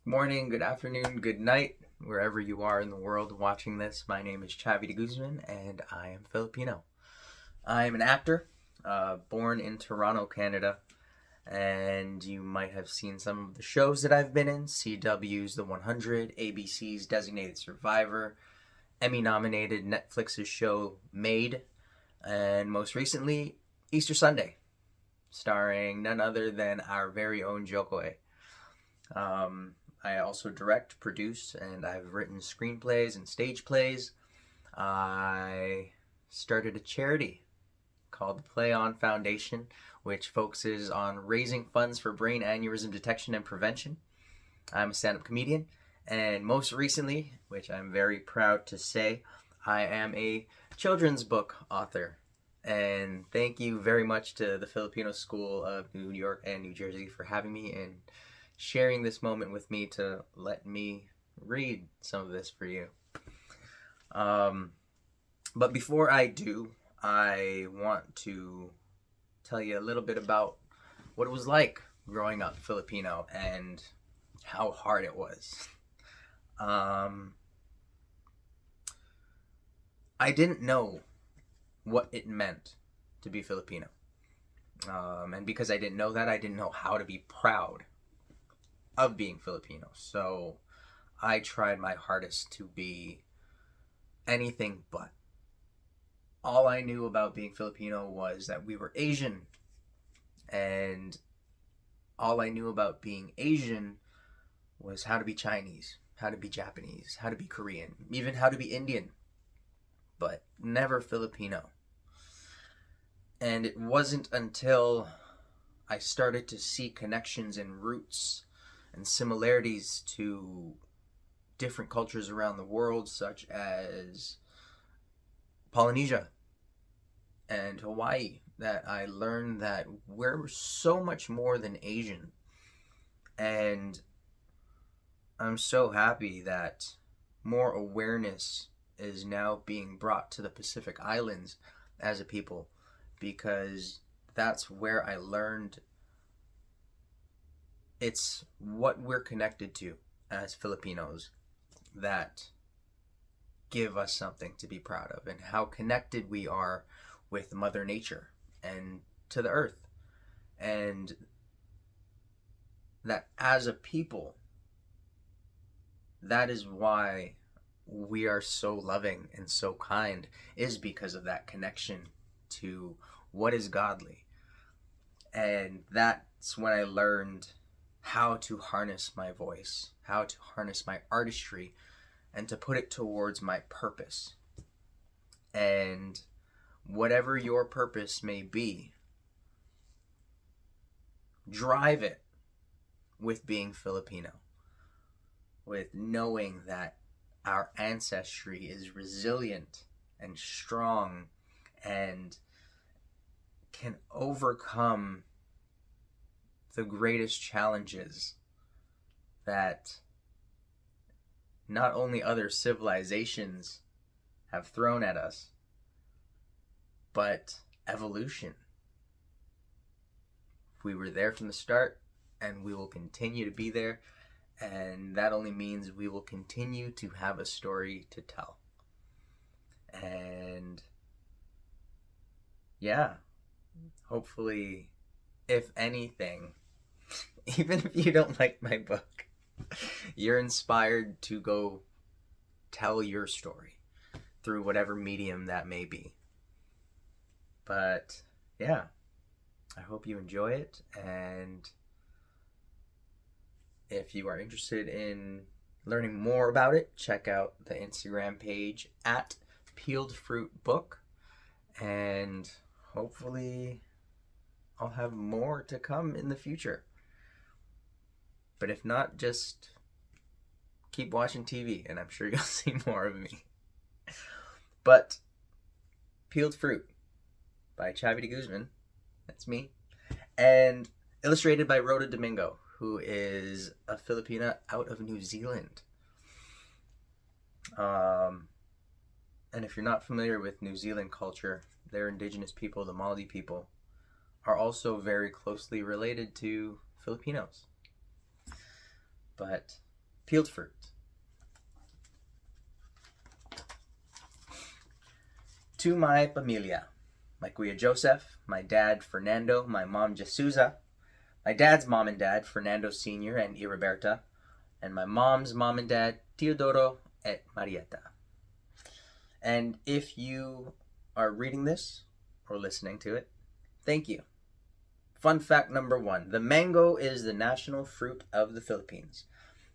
Morning, good afternoon, good night, wherever you are in the world watching this. My name is Xavi Guzman, and I am Filipino. I am an actor, born in Toronto, Canada, and you might have seen some of the shows that I've been in: CW's The 100, ABC's Designated Survivor, Emmy-nominated Netflix's show Made, and most recently, Easter Sunday, starring none other than our very own Jokoe. I also direct, produce, and I've written screenplays and stage plays. I started a charity called the Play On Foundation, which focuses on raising funds for brain aneurysm detection and prevention. I'm a stand-up comedian, and most recently, which I'm very proud to say, I am a children's book author. And thank you very much to the Filipino School of New York and New Jersey for having me and sharing this moment with me to let me read some of this for you. But before I do, I want to tell you a little bit about what it was like growing up Filipino and how hard it was. I didn't know what it meant to be Filipino. And because I didn't know that, I didn't know how to be proud of being Filipino. So I tried my hardest to be anything but. All I knew about being Filipino was that we were Asian. And all I knew about being Asian was how to be Chinese, how to be Japanese, how to be Korean, even how to be Indian. But never Filipino. And it wasn't until I started to see connections and roots and similarities to different cultures around the world, such as Polynesia and Hawaii, that I learned that we're so much more than Asian. And I'm so happy that more awareness is now being brought to the Pacific Islands as a people, because that's where I learned it's what we're connected to as Filipinos that give us something to be proud of, and how connected we are with Mother Nature and to the earth. And that as a people, that is why we are so loving and so kind, is because of that connection to what is godly. And that's when I learned how to harness my voice, how to harness my artistry, and to put it towards my purpose. And whatever your purpose may be, drive it with being Filipino, with knowing that our ancestry is resilient and strong and can overcome the greatest challenges that not only other civilizations have thrown at us, but evolution. We were there from the start, and we will continue to be there, and that only means we will continue to have a story to tell. And yeah, hopefully, if anything, even if you don't like my book, you're inspired to go tell your story through whatever medium that may be. But yeah, I hope you enjoy it, and if you are interested in learning more about it, check out the Instagram page at Peeled Fruit Book, and hopefully I'll have more to come in the future. But if not, just keep watching TV, and I'm sure you'll see more of me. But Peeled Fruit by Xavi Guzman, that's me, and illustrated by Rhoda Domingo, who is a Filipina out of New Zealand. And if you're not familiar with New Zealand culture, their indigenous people, the Maori people, are also very closely related to Filipinos. But peeled fruit. To my pamilya, my kuya Joseph, my dad Fernando, my mom Jesusa, my dad's mom and dad Fernando Sr. and Iriberta, and my mom's mom and dad Teodoro and Marieta. And if you are reading this or listening to it, thank you. Fun fact number 1, the mango is the national fruit of the Philippines.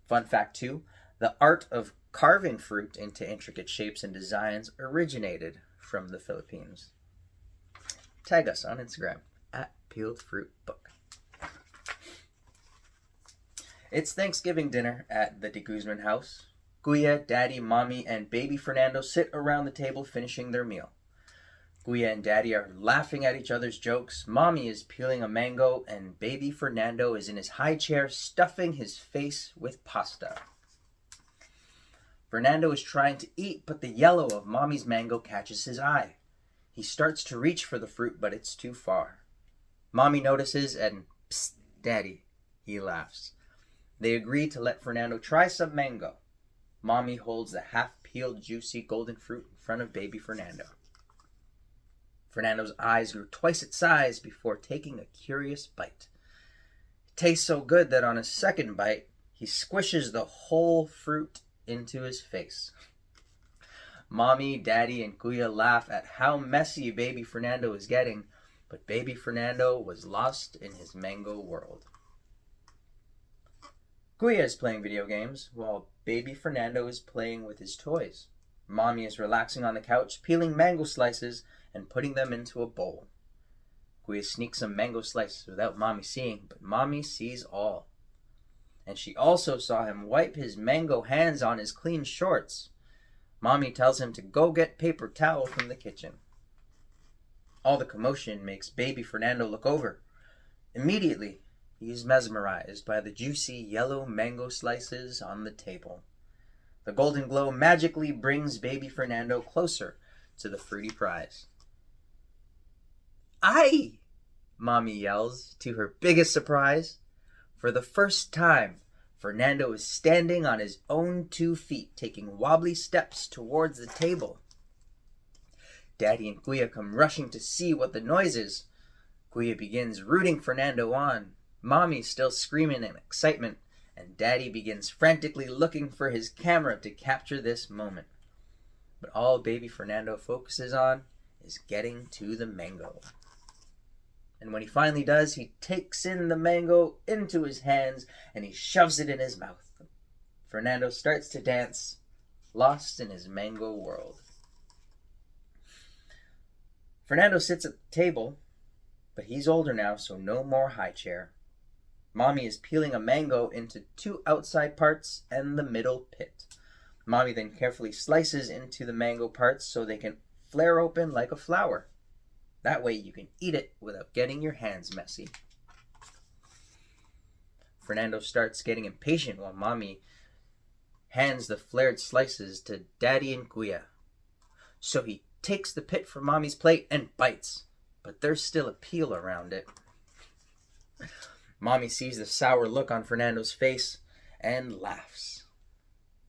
Fun fact 2, the art of carving fruit into intricate shapes and designs originated from the Philippines. Tag us on Instagram at Peeled Fruit Book. It's Thanksgiving dinner at the Guzman house. Kuya, Daddy, Mommy, and baby Fernando sit around the table finishing their meal. Kuya and Daddy are laughing at each other's jokes. Mommy is peeling a mango, and baby Fernando is in his high chair stuffing his face with pasta. Fernando is trying to eat, but the yellow of Mommy's mango catches his eye. He starts to reach for the fruit, but it's too far. Mommy notices and, "Psst, Daddy," he laughs. They agree to let Fernando try some mango. Mommy holds the half-peeled, juicy golden fruit in front of baby Fernando. Fernando's eyes grew twice its size before taking a curious bite. It tastes so good that on his second bite, he squishes the whole fruit into his face. Mommy, Daddy, and Kuya laugh at how messy baby Fernando is getting, but baby Fernando was lost in his mango world. Kuya is playing video games, while baby Fernando is playing with his toys. Mommy is relaxing on the couch, peeling mango slices and putting them into a bowl. Kuya sneaks some mango slices without Mommy seeing, but Mommy sees all. And she also saw him wipe his mango hands on his clean shorts. Mommy tells him to go get paper towel from the kitchen. All the commotion makes baby Fernando look over. Immediately, he is mesmerized by the juicy yellow mango slices on the table. The golden glow magically brings baby Fernando closer to the fruity prize. "Ay!" Mommy yells, to her biggest surprise. For the first time, Fernando is standing on his own 2 feet, taking wobbly steps towards the table. Daddy and Kuya come rushing to see what the noise is. Kuya begins rooting Fernando on. Mommy still screaming in excitement, and Daddy begins frantically looking for his camera to capture this moment. But all baby Fernando focuses on is getting to the mango. And when he finally does, he takes in the mango into his hands and he shoves it in his mouth. Fernando starts to dance, lost in his mango world. Fernando sits at the table, but he's older now, so no more high chair. Mommy is peeling a mango into 2 outside parts and the middle pit. Mommy then carefully slices into the mango parts so they can flare open like a flower. That way you can eat it without getting your hands messy. Fernando starts getting impatient while Mommy hands the flared slices to Daddy and Kuya. So he takes the pit from Mommy's plate and bites, but there's still a peel around it. Mommy sees the sour look on Fernando's face and laughs.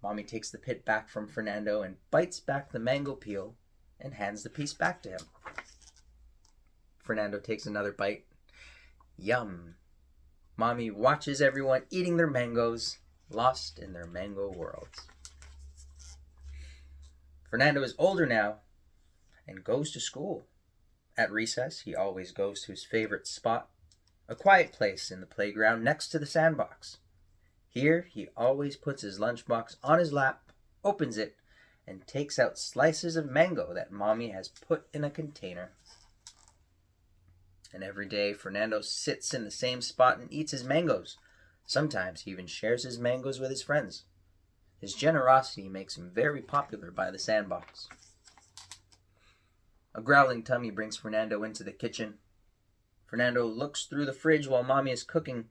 Mommy takes the pit back from Fernando and bites back the mango peel and hands the piece back to him. Fernando takes another bite. Yum. Mommy watches everyone eating their mangoes, lost in their mango worlds. Fernando is older now and goes to school. At recess, he always goes to his favorite spot, a quiet place in the playground next to the sandbox. Here, he always puts his lunchbox on his lap, opens it, and takes out slices of mango that Mommy has put in a container. And every day, Fernando sits in the same spot and eats his mangoes. Sometimes he even shares his mangoes with his friends. His generosity makes him very popular by the sandbox. A growling tummy brings Fernando into the kitchen. Fernando looks through the fridge while Mommy is cooking,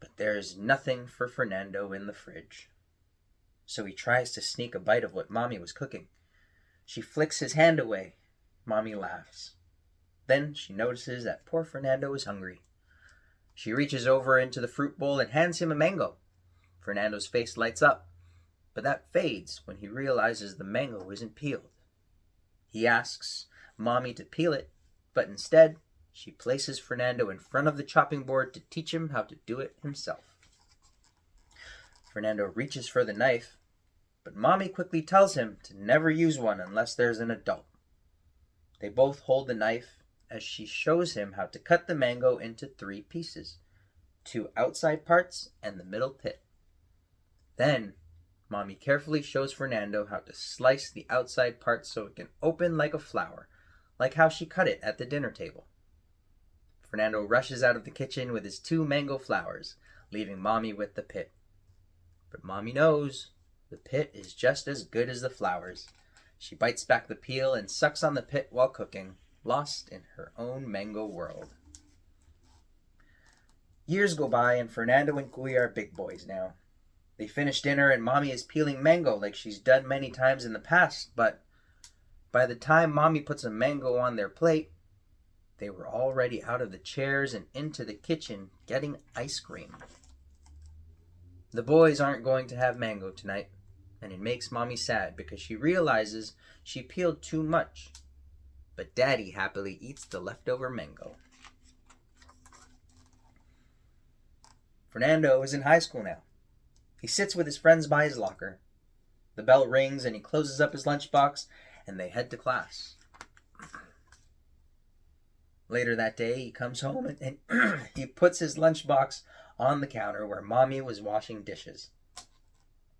but there is nothing for Fernando in the fridge. So he tries to sneak a bite of what Mommy was cooking. She flicks his hand away. Mommy laughs. Then she notices that poor Fernando is hungry. She reaches over into the fruit bowl and hands him a mango. Fernando's face lights up, but that fades when he realizes the mango isn't peeled. He asks Mommy to peel it, but instead, she places Fernando in front of the chopping board to teach him how to do it himself. Fernando reaches for the knife, but Mommy quickly tells him to never use one unless there's an adult. They both hold the knife as she shows him how to cut the mango into 3 pieces, 2 outside parts and the middle pit. Then, Mommy carefully shows Fernando how to slice the outside part so it can open like a flower, like how she cut it at the dinner table. Fernando rushes out of the kitchen with his 2 mango flowers, leaving Mommy with the pit. But Mommy knows the pit is just as good as the flowers. She bites back the peel and sucks on the pit while cooking, lost in her own mango world. Years go by and Fernando and Kui are big boys now. They finish dinner and Mommy is peeling mango like she's done many times in the past, but by the time Mommy puts a mango on their plate, they were already out of the chairs and into the kitchen getting ice cream. The boys aren't going to have mango tonight, and it makes Mommy sad because she realizes she peeled too much. But Daddy happily eats the leftover mango. Fernando is in high school now. He sits with his friends by his locker. The bell rings and he closes up his lunchbox and they head to class. Later that day, he comes home and he puts his lunchbox on the counter where Mommy was washing dishes.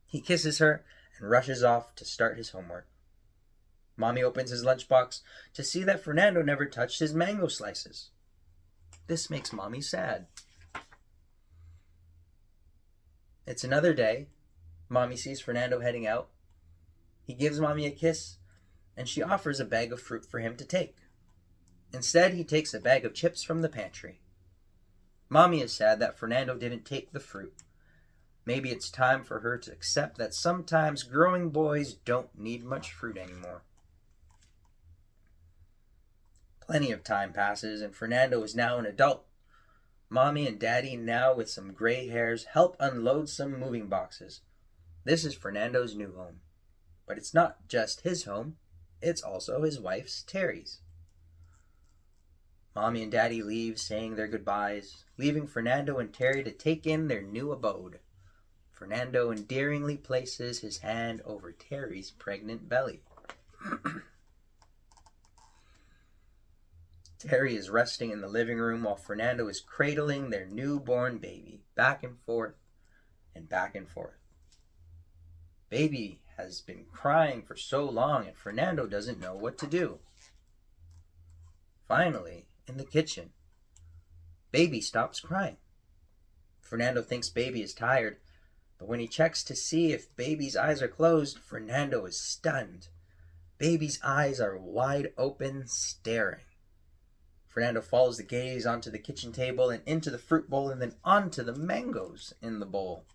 He kisses her and rushes off to start his homework. Mommy opens his lunchbox to see that Fernando never touched his mango slices. This makes Mommy sad. It's another day. Mommy sees Fernando heading out. He gives Mommy a kiss, and she offers a bag of fruit for him to take. Instead, he takes a bag of chips from the pantry. Mommy is sad that Fernando didn't take the fruit. Maybe it's time for her to accept that sometimes growing boys don't need much fruit anymore. Plenty of time passes, and Fernando is now an adult. Mommy and Daddy, now with some gray hairs, help unload some moving boxes. This is Fernando's new home. But it's not just his home, it's also his wife's, Terry's. Mommy and Daddy leave, saying their goodbyes, leaving Fernando and Terry to take in their new abode. Fernando endearingly places his hand over Terry's pregnant belly. Terry is resting in the living room while Fernando is cradling their newborn baby, back and forth and back and forth. Baby has been crying for so long and Fernando doesn't know what to do. Finally, in the kitchen, Baby stops crying. Fernando thinks Baby is tired, but when he checks to see if Baby's eyes are closed, Fernando is stunned. Baby's eyes are wide open, staring. Fernando follows the gaze onto the kitchen table and into the fruit bowl and then onto the mangoes in the bowl.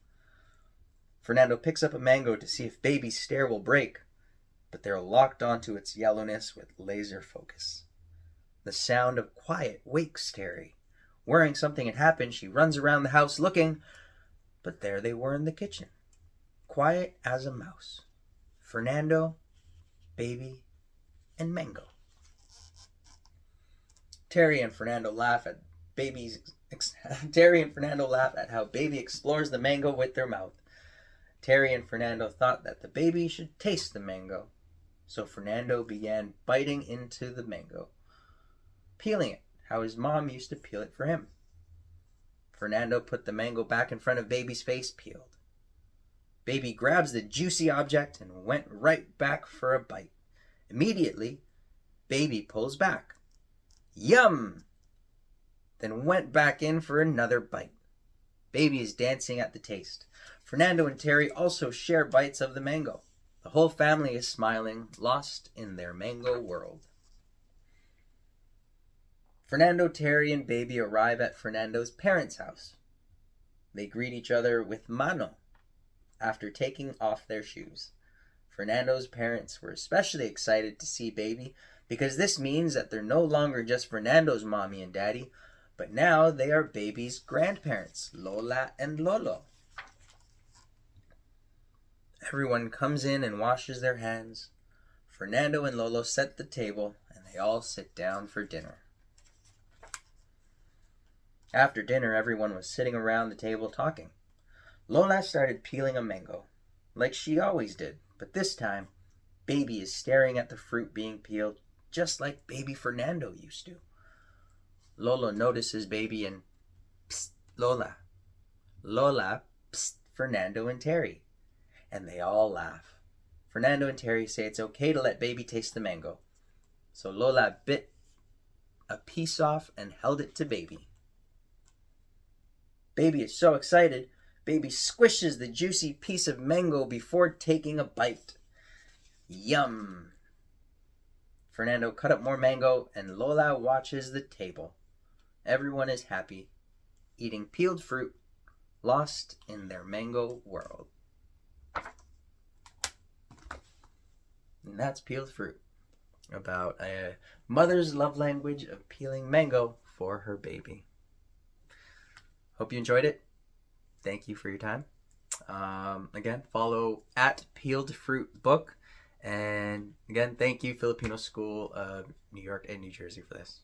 Fernando picks up a mango to see if Baby's stare will break, but they're locked onto its yellowness with laser focus. The sound of quiet wakes Terry. Worrying something had happened, she runs around the house looking, but there they were in the kitchen, quiet as a mouse. Fernando, Baby, and Mango. Terry and Fernando laugh at how Baby explores the mango with their mouth. Terry and Fernando thought that the baby should taste the mango, so Fernando began biting into the mango, peeling it how his mom used to peel it for him. Fernando put the mango back in front of Baby's face, peeled. Baby grabs the juicy object and went right back for a bite. Immediately, Baby pulls back. Yum! Then went back in for another bite. Baby is dancing at the taste. Fernando and Terry also share bites of the mango. The whole family is smiling, lost in their mango world. Fernando, Terry, and Baby arrive at Fernando's parents' house. They greet each other with mano after taking off their shoes. Fernando's parents were especially excited to see Baby because this means that they're no longer just Fernando's mommy and daddy, but now they are Baby's grandparents, Lola and Lolo. Everyone comes in and washes their hands. Fernando and Lolo set the table, and they all sit down for dinner. After dinner, everyone was sitting around the table talking. Lola started peeling a mango, like she always did, but this time, Baby is staring at the fruit being peeled, just like baby Fernando used to. Lolo notices Baby and, "Psst, Lola." Lola, "Psst, Fernando and Terry." And they all laugh. Fernando and Terry say it's okay to let Baby taste the mango. So Lola bit a piece off and held it to Baby. Baby is so excited, Baby squishes the juicy piece of mango before taking a bite. Yum! Fernando cut up more mango, and Lola watches the table. Everyone is happy, eating peeled fruit, lost in their mango world. And that's Peeled Fruit, about a mother's love language of peeling mango for her baby. Hope you enjoyed it. Thank you for your time. Again, follow at Peeled Fruit Book. And again, thank you, Filipino School of New York and New Jersey, for this.